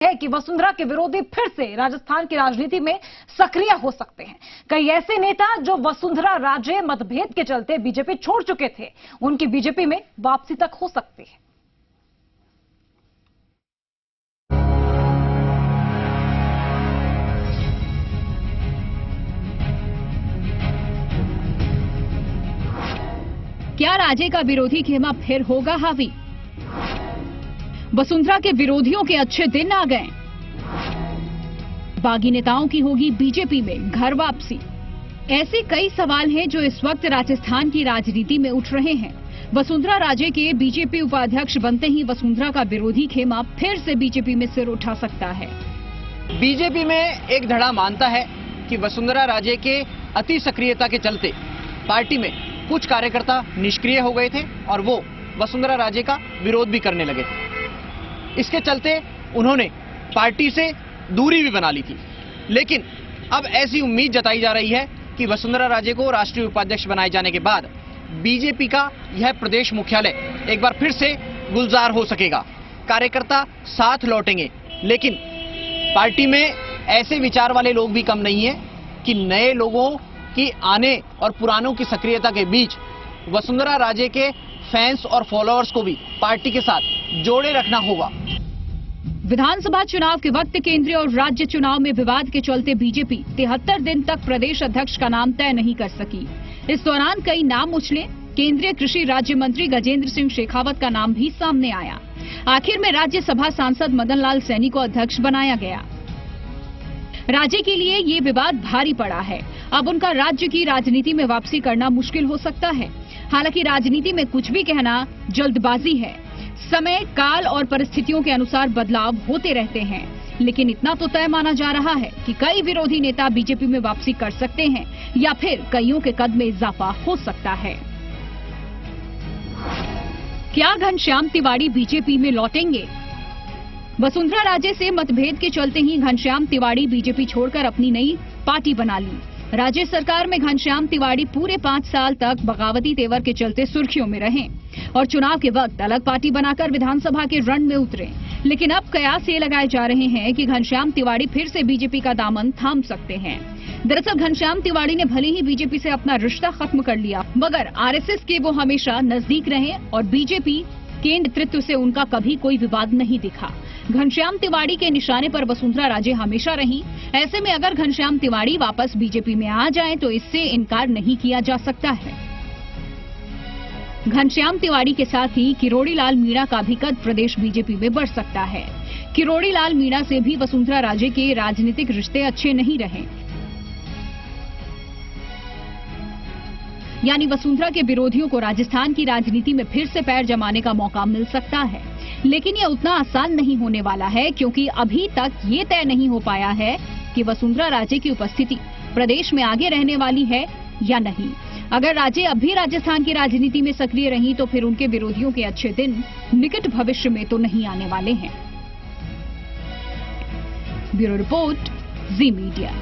है कि वसुंधरा के विरोधी फिर से राजस्थान की राजनीति में सक्रिय हो सकते हैं। कई ऐसे नेता जो वसुंधरा राजे मतभेद के चलते बीजेपी छोड़ चुके थे, उनकी बीजेपी में वापसी तक हो सकती है। क्या राजे का विरोधी खेमा फिर होगा हावी? वसुंधरा के विरोधियों के अच्छे दिन आ गए। बागी नेताओं की होगी बीजेपी में घर वापसी। ऐसे कई सवाल हैं जो इस वक्त राजस्थान की राजनीति में उठ रहे हैं। वसुंधरा राजे के बीजेपी उपाध्यक्ष बनते ही वसुंधरा का विरोधी खेमा फिर से बीजेपी में सिर उठा सकता है। बीजेपी में एक धड़ा मानता है कि वसुंधरा राजे के अति सक्रियता के चलते पार्टी में कुछ कार्यकर्ता निष्क्रिय हो गए थे और वो वसुंधरा राजे का विरोध भी करने लगे थे। इसके चलते उन्होंने पार्टी से दूरी भी बना ली थी। लेकिन अब ऐसी उम्मीद जताई जा रही है कि वसुंधरा राजे को राष्ट्रीय उपाध्यक्ष बनाए जाने के बाद बीजेपी का यह प्रदेश मुख्यालय एक बार फिर से गुलजार हो सकेगा। कार्यकर्ता साथ लौटेंगे, लेकिन पार्टी में ऐसे विचार वाले लोग भी कम नहीं है कि नए लोगों की आने और पुरानों की सक्रियता के बीच वसुंधरा राजे के फैंस और फॉलोअर्स को भी पार्टी के साथ जोड़े रखना होगा। विधानसभा चुनाव के वक्त केंद्रीय और राज्य चुनाव में विवाद के चलते बीजेपी 73 दिन तक प्रदेश अध्यक्ष का नाम तय नहीं कर सकी। इस दौरान कई नाम उछले। केंद्रीय कृषि राज्य मंत्री गजेंद्र सिंह शेखावत का नाम भी सामने आया। आखिर में राज्यसभा सांसद मदन लाल सैनी को अध्यक्ष बनाया गया। राज्य के लिए ये विवाद भारी पड़ा है। अब उनका राज्य की राजनीति में वापसी करना मुश्किल हो सकता है। हालांकि राजनीति में कुछ भी कहना जल्दबाजी है। समय, काल और परिस्थितियों के अनुसार बदलाव होते रहते हैं, लेकिन इतना तो तय माना जा रहा है कि कई विरोधी नेता बीजेपी में वापसी कर सकते हैं या फिर कईयों के कद में इजाफा हो सकता है। क्या घनश्याम तिवारी बीजेपी में लौटेंगे? वसुंधरा राजे से मतभेद के चलते ही घनश्याम तिवारी बीजेपी छोड़कर अपनी नई पार्टी बना ली। राज्य सरकार में घनश्याम तिवारी पूरे 5 साल तक बगावती तेवर के चलते सुर्खियों में रहे और चुनाव के वक्त अलग पार्टी बनाकर विधानसभा के रण में उतरे। लेकिन अब कयास ये लगाए जा रहे हैं कि घनश्याम तिवारी फिर से बीजेपी का दामन थाम सकते हैं। दरअसल घनश्याम तिवारी ने भले ही बीजेपी से अपना रिश्ता खत्म कर लिया, मगर आरएसएस के वो हमेशा नजदीक रहे और बीजेपी के नेतृत्व से उनका कभी कोई विवाद नहीं दिखा। घनश्याम तिवारी के निशाने पर वसुंधरा राजे हमेशा रही। ऐसे में अगर घनश्याम तिवारी वापस बीजेपी में आ जाएं तो इससे इनकार नहीं किया जा सकता है। घनश्याम तिवारी के साथ ही किरोड़ी लाल मीणा का भी कद प्रदेश बीजेपी में बढ़ सकता है। किरोड़ी लाल मीणा से भी वसुंधरा राजे के राजनीतिक रिश्ते अच्छे नहीं रहे, यानी वसुंधरा के विरोधियों को राजस्थान की राजनीति में फिर से पैर जमाने का मौका मिल सकता है। लेकिन यह उतना आसान नहीं होने वाला है, क्योंकि अभी तक ये तय नहीं हो पाया है कि वसुंधरा राजे की उपस्थिति प्रदेश में आगे रहने वाली है या नहीं। अगर राजे अब भी राजस्थान की राजनीति में सक्रिय रही तो फिर उनके विरोधियों के अच्छे दिन निकट भविष्य में तो नहीं आने वाले हैं। ब्यूरो रिपोर्ट, जी मीडिया।